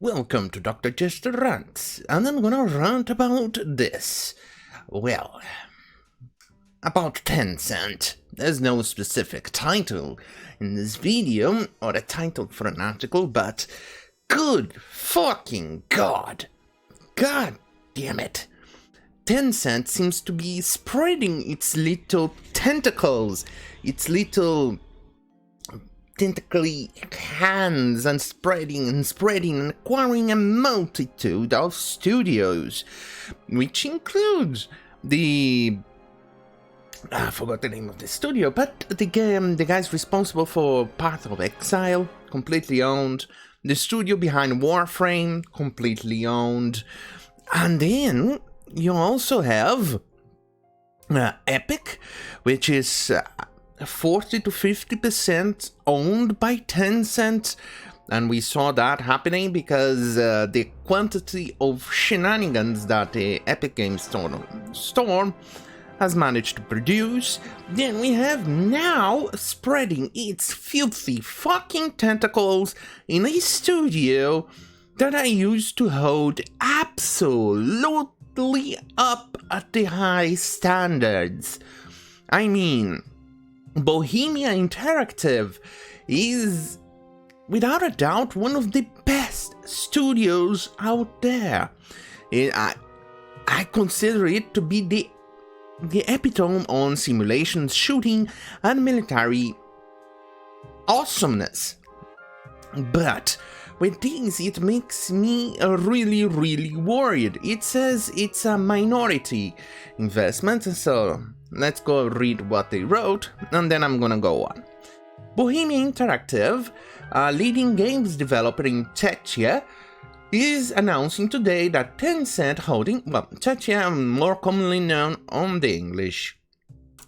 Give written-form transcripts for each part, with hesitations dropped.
Welcome to Dr. Jester Rants, and I'm gonna rant about this. Well, about Tencent. There's no specific title in this video, or a title for an article, but good fucking god. God damn it. Tencent seems to be spreading its little tentacles, its little tentacly hands, and spreading and acquiring a multitude of studios, which includes I forgot the name of the studio, but the guys responsible for Path of Exile, completely owned, the studio behind Warframe, completely owned, and then you also have Epic, which is 40 to 50% owned by Tencent, and we saw that happening because the quantity of shenanigans that the Epic Games Store has managed to produce. Then we have now spreading its filthy fucking tentacles in a studio that I used to hold absolutely up at the high standards. I mean, Bohemia Interactive is, without a doubt, one of the best studios out there. I consider it to be the epitome on simulations, shooting, and military awesomeness. But with these, it makes me really, really worried. It says it's a minority investment, so let's go read what they wrote, and then I'm gonna go on. Bohemia Interactive, a leading games developer in Czechia, is announcing today that Tencent Holding, Czechia, more commonly known on the English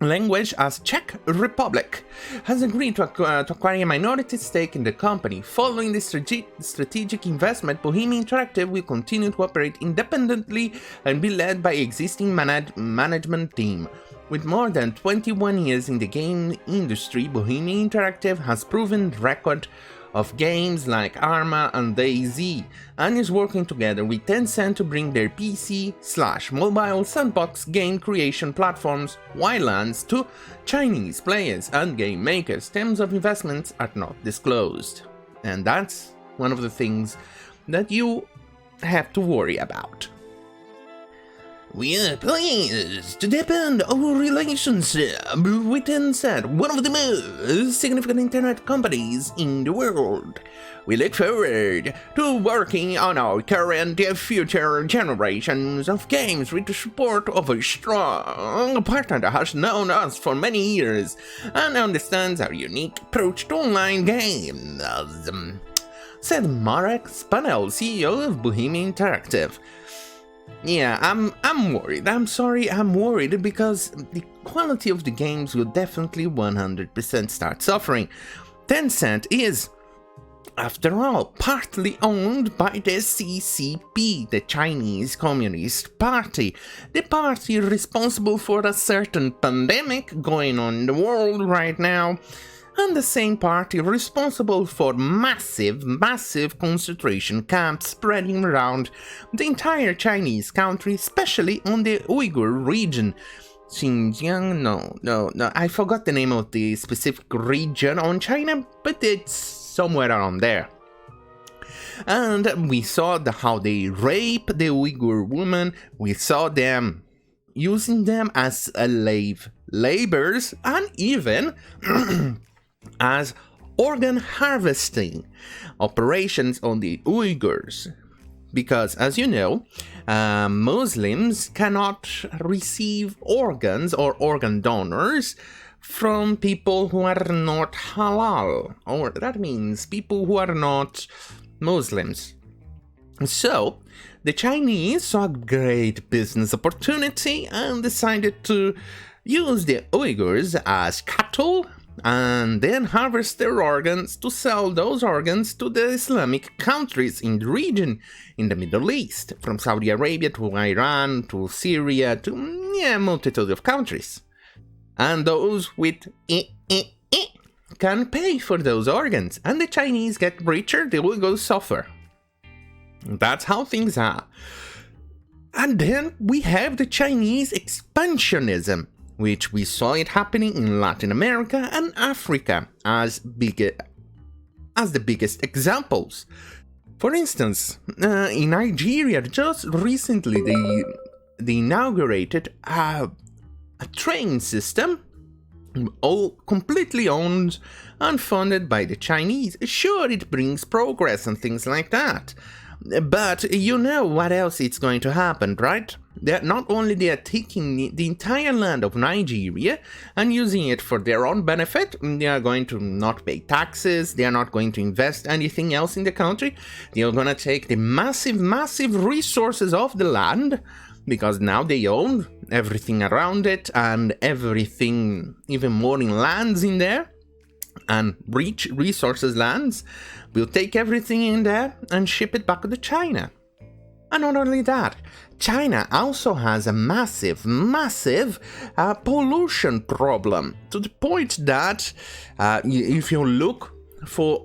language as Czech Republic, has agreed to acquire a minority stake in the company. Following the strategic investment, Bohemia Interactive will continue to operate independently and be led by existing management team. With more than 21 years in the game industry, Bohemia Interactive has proven record of games like ARMA and DayZ, and is working together with Tencent to bring their PC/mobile sandbox game creation platforms, Wildlands, to Chinese players and game makers. Terms of investments are not disclosed. And that's one of the things that you have to worry about. We are pleased to deepen our relationship with Tencent, one of the most significant internet companies in the world. We look forward to working on our current and future generations of games with the support of a strong partner that has known us for many years and understands our unique approach to online games, said Marek Spanel, CEO of Bohemia Interactive. Yeah, I'm worried. I'm worried because the quality of the games will definitely 100% start suffering. Tencent is, after all, partly owned by the CCP, the Chinese Communist Party, the party responsible for a certain pandemic going on in the world right now, and the same party responsible for massive concentration camps spreading around the entire Chinese country, especially on the Uyghur region. Xinjiang? No, I forgot the name of the specific region on China, but it's somewhere around there. And we saw how they rape the Uyghur women. We saw them using them as slave laborers, and even as organ harvesting operations on the Uyghurs. Because, as you know, Muslims cannot receive organs or organ donors from people who are not halal, or that means people who are not Muslims. So, the Chinese saw a great business opportunity and decided to use the Uyghurs as cattle and then harvest their organs to sell those organs to the Islamic countries in the region, in the Middle East, from Saudi Arabia to Iran to Syria to a multitude of countries. And those with can pay for those organs, and the Chinese get richer, the Uyghurs suffer. That's how things are. And then we have the Chinese expansionism, which we saw it happening in Latin America and Africa as the biggest examples. For instance, in Nigeria, just recently they inaugurated a train system, all completely owned and funded by the Chinese. Sure, it brings progress and things like that. But you know what else is going to happen, right? Not only they are taking the entire land of Nigeria and using it for their own benefit, they are going to not pay taxes, they are not going to invest anything else in the country, they are going to take the massive resources of the land, because now they own everything around it and everything, even more in lands in there, and rich resources lands. We'll take everything in there and ship it back to China. And not only that, China also has a massive pollution problem, to the point that if you look for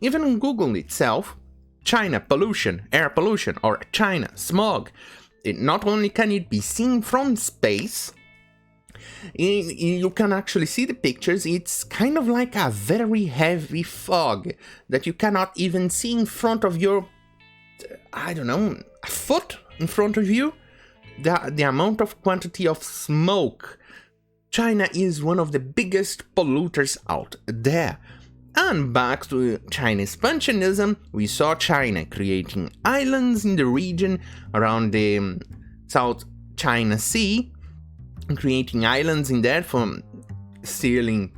even on Google itself, China pollution, air pollution, or China smog, not only can it be seen from space, you can actually see the pictures. It's kind of like a very heavy fog that you cannot even see in front of your, I don't know, a foot in front of you. The amount of quantity of smoke. China is one of the biggest polluters out there. And back to Chinese expansionism, we saw China creating islands in the region around the South China Sea, creating islands in there from stealing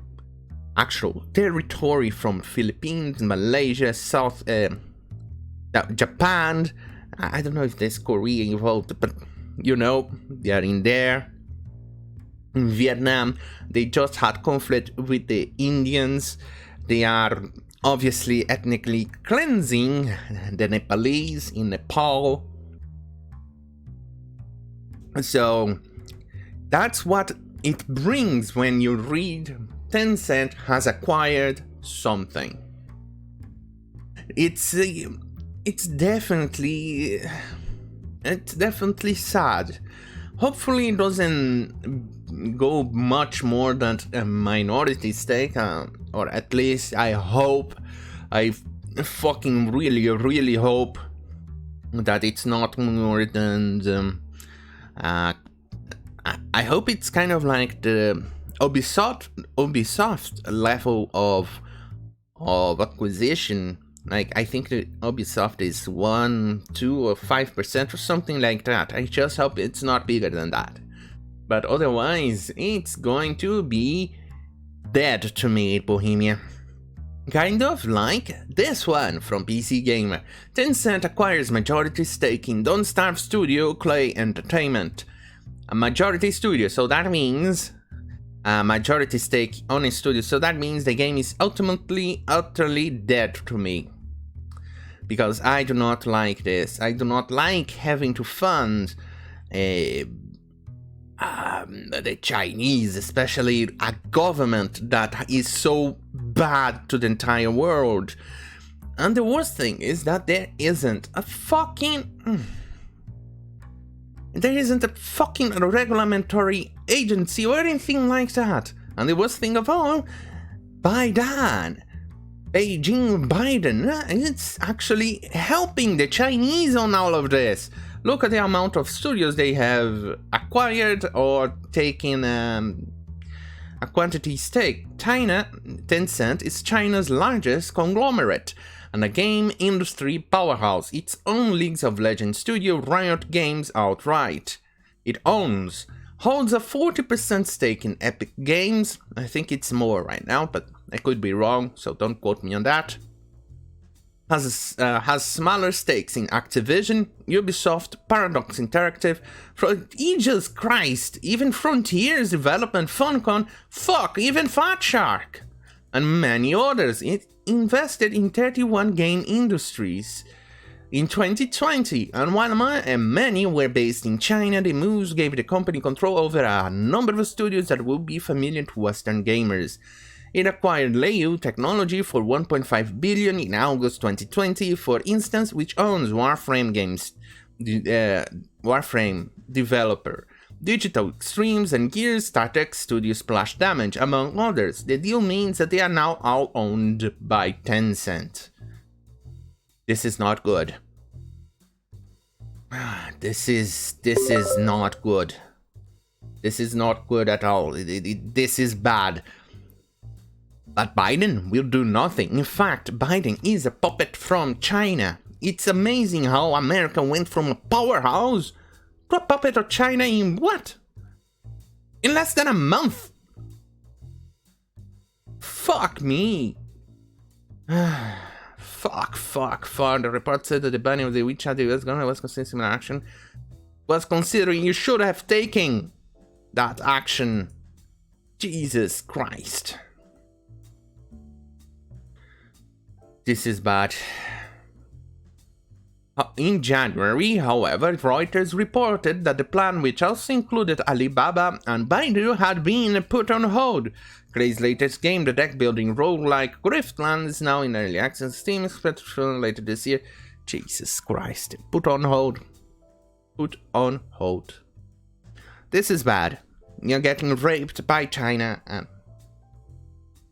actual territory from Philippines, Malaysia, Japan. I don't know if there's Korea involved, but you know, they are in there. In Vietnam, they just had conflict with the Indians. They are obviously ethnically cleansing the Nepalese in Nepal. So that's what it brings when you read Tencent has acquired something. It's definitely sad. Hopefully it doesn't go much more than a minority stake, or at least I fucking really hope that it's not more than I hope it's kind of like the Ubisoft level of acquisition. Like, I think the Ubisoft is 1, 2, or 5% or something like that. I just hope it's not bigger than that. But otherwise, it's going to be dead to me, Bohemia. Kind of like this one from PC Gamer. Tencent acquires majority stake in Don't Starve Studio Clay Entertainment. A majority studio, so that means a majority stake on a studio, so that means the game is ultimately utterly dead to me. Because I do not like this. I do not like having to fund the Chinese, especially a government that is so bad to the entire world. And the worst thing is that there isn't a fucking regulatory agency or anything like that. And the worst thing of all, Biden, it's actually helping the Chinese on all of this. Look at the amount of studios they have acquired or taken a quantity stake. Tencent is China's largest conglomerate and a game industry powerhouse. Its own Leagues of Legends studio, Riot Games, outright. It holds a 40% stake in Epic Games. I think it's more right now, but I could be wrong, so don't quote me on that. Has smaller stakes in Activision, Ubisoft, Paradox Interactive, Jesus Christ, even Frontiers Development, Funcom, even Fat Shark, and many others. It invested in 31 game industries in 2020, and while many were based in China, the moves gave the company control over a number of studios that will be familiar to Western gamers. It acquired Leu Technology for 1.5 billion in August 2020, for instance, which owns Warframe developer Digital Extremes and Gears Tactics Studio Splash Damage, among others. The deal means that they are now all owned by Tencent. This is not good. This is not good. This is not good at all. This is bad. But Biden will do nothing. In fact, Biden is a puppet from China. It's amazing how America went from a powerhouse to a puppet of China in what? In less than a month. Fuck me. Fuck. The report said that the banning of the WeChat US government was considering similar action. Was considering you should have taken that action. Jesus Christ. This is bad. In January, however, Reuters reported that the plan, which also included Alibaba and Baidu, had been put on hold. Clay's latest game, the deck-building roguelike Griftland, is now in early access. Steam expected later this year. Jesus Christ. Put on hold. Put on hold. This is bad. You're getting raped by China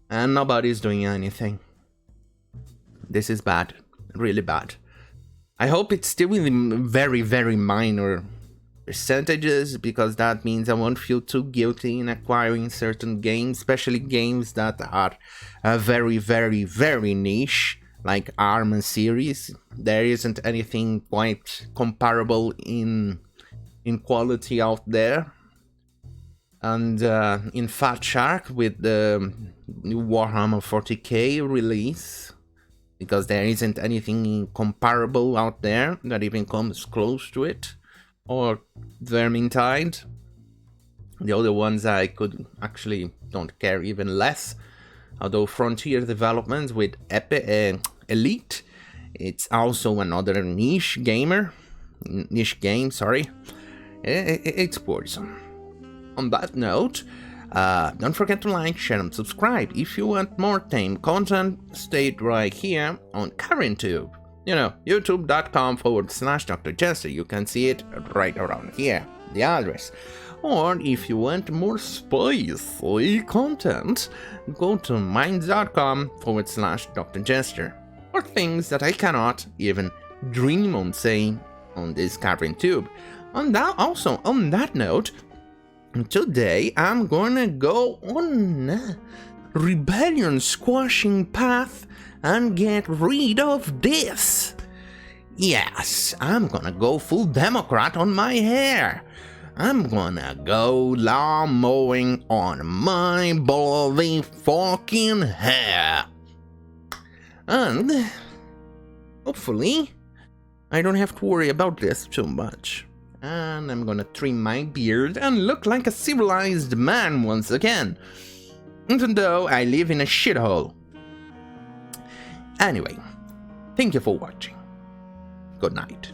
and nobody's doing anything. This is bad. Really bad. I hope it's still in very, very minor percentages, because that means I won't feel too guilty in acquiring certain games, especially games that are very, very, very niche, like ARMA series. There isn't anything quite comparable in quality out there. And in Fat Shark with the new Warhammer 40k release, because there isn't anything comparable out there that even comes close to it, or Vermintide. The other ones I could actually don't care even less, although Frontier Developments with Elite, it's also another niche game, sorry. It's boresome. On that note, don't forget to like, share, and subscribe. If you want more tame content, stay right here on CurrentTube. You know, youtube.com/Dr. Jester. You can see it right around here, the address. Or if you want more spicy content, go to minds.com/Dr. Jester. Or things that I cannot even dream on saying on this CurrentTube. On that note, today I'm gonna go on a rebellion squashing path and get rid of this. Yes, I'm gonna go full Democrat on my hair. I'm gonna go lawn mowing on my bloody fucking hair. And hopefully I don't have to worry about this too much. And I'm gonna trim my beard and look like a civilized man once again, even though I live in a shithole. Anyway, thank you for watching. Good night.